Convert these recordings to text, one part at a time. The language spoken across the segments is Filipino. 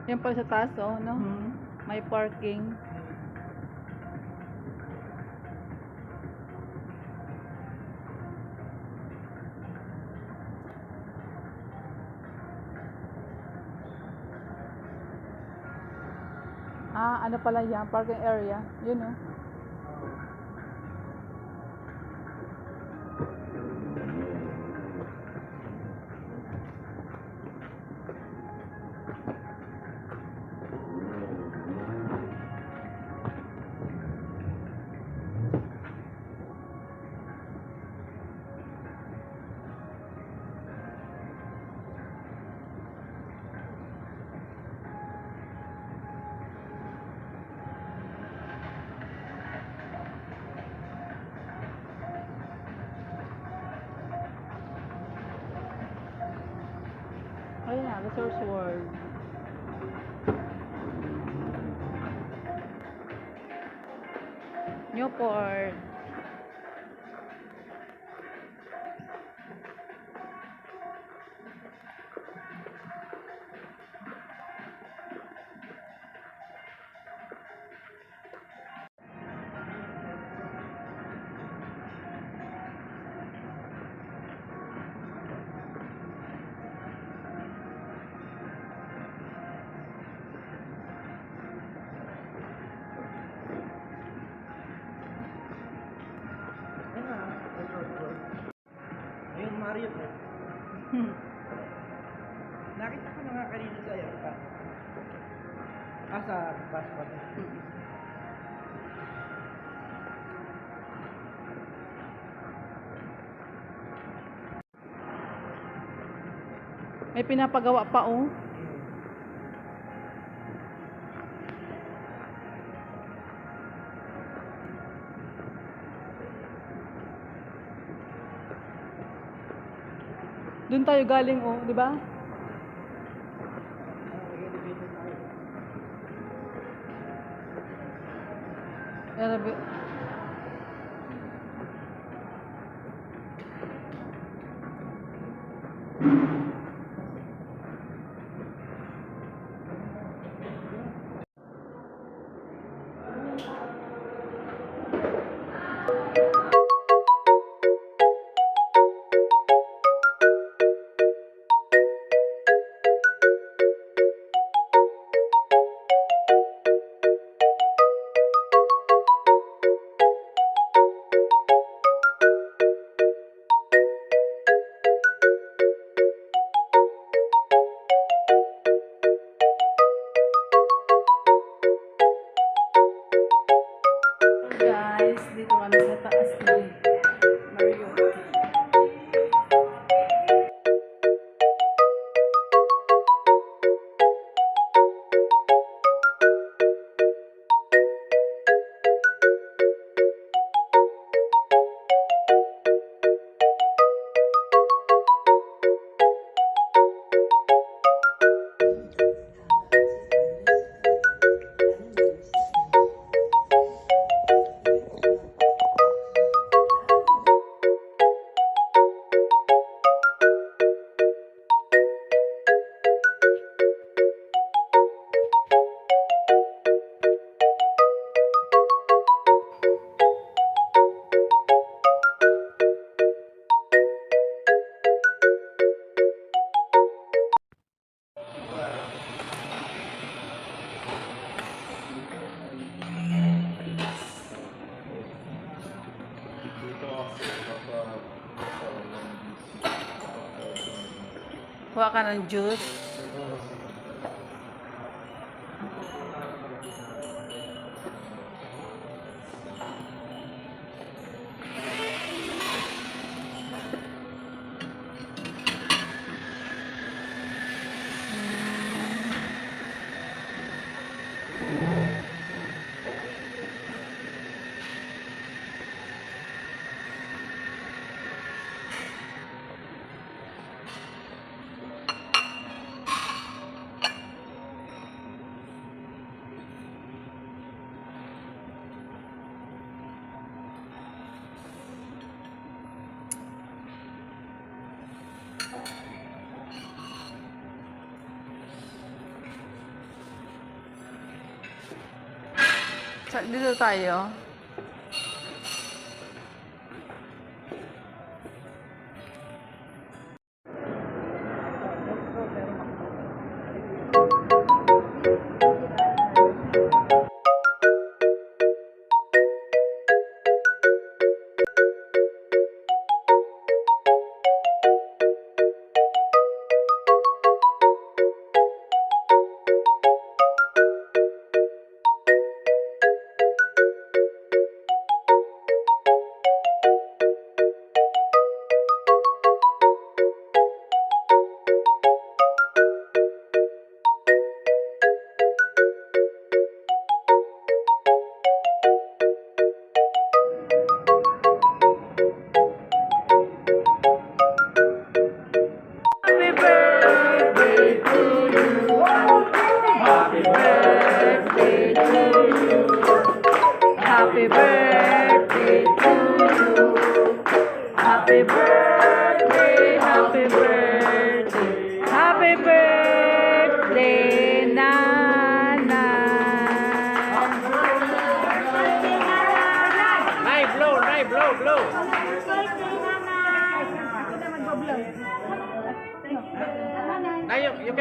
Yan pala sa taas, oh, no? May parking. Ano pala yan? Parking area. Yun, oh. Ayun na, Resource World. Newport. Ayun, Mario po. Nakita ko na nga kanina sa airport. Sa passport. May pinapagawa pa, oh. Doon tayo galing, oh, di ba? Guys, dito kami sa taas ni Mario. Kuha ka ng juice. Dito tayo. Happy birthday to you. Happy birthday, happy birthday. Happy birthday, Nana.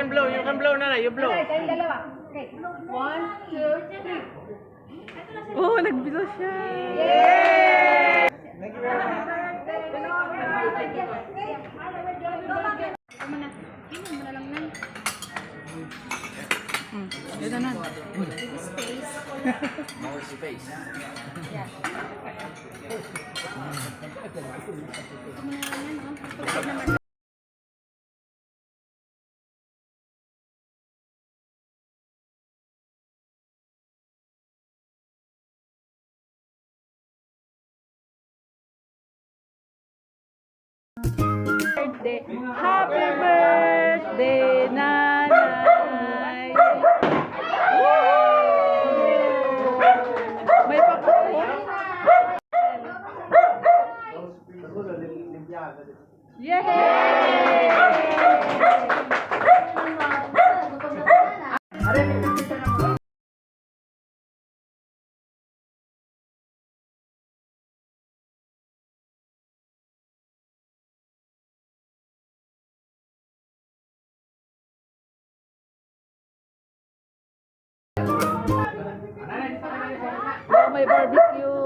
Blow. You can blow, Nana, you blow. One, two, three. Oh, nagbilo siya. Yay! Thank you very much. Ito na. More space. Happy birthday, Nanay. May pakulo. Oh, may barbecue.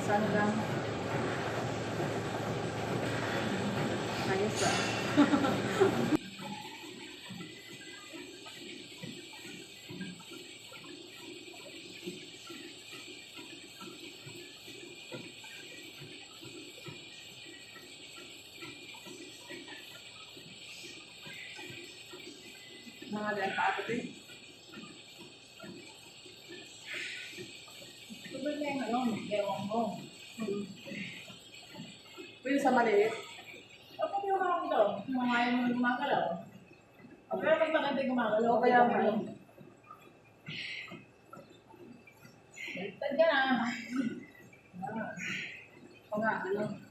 Saan lang? Ayos ah. Mga dyan pa ito din. Tubig na yung ano, ewan mo. Pwede sa maliit. Kapag yung mga ito, mga ayaw mo gumagalaw. Pero pag maganda gumagalaw, kaya mo yun. Baliktad ka na. O nga, ano?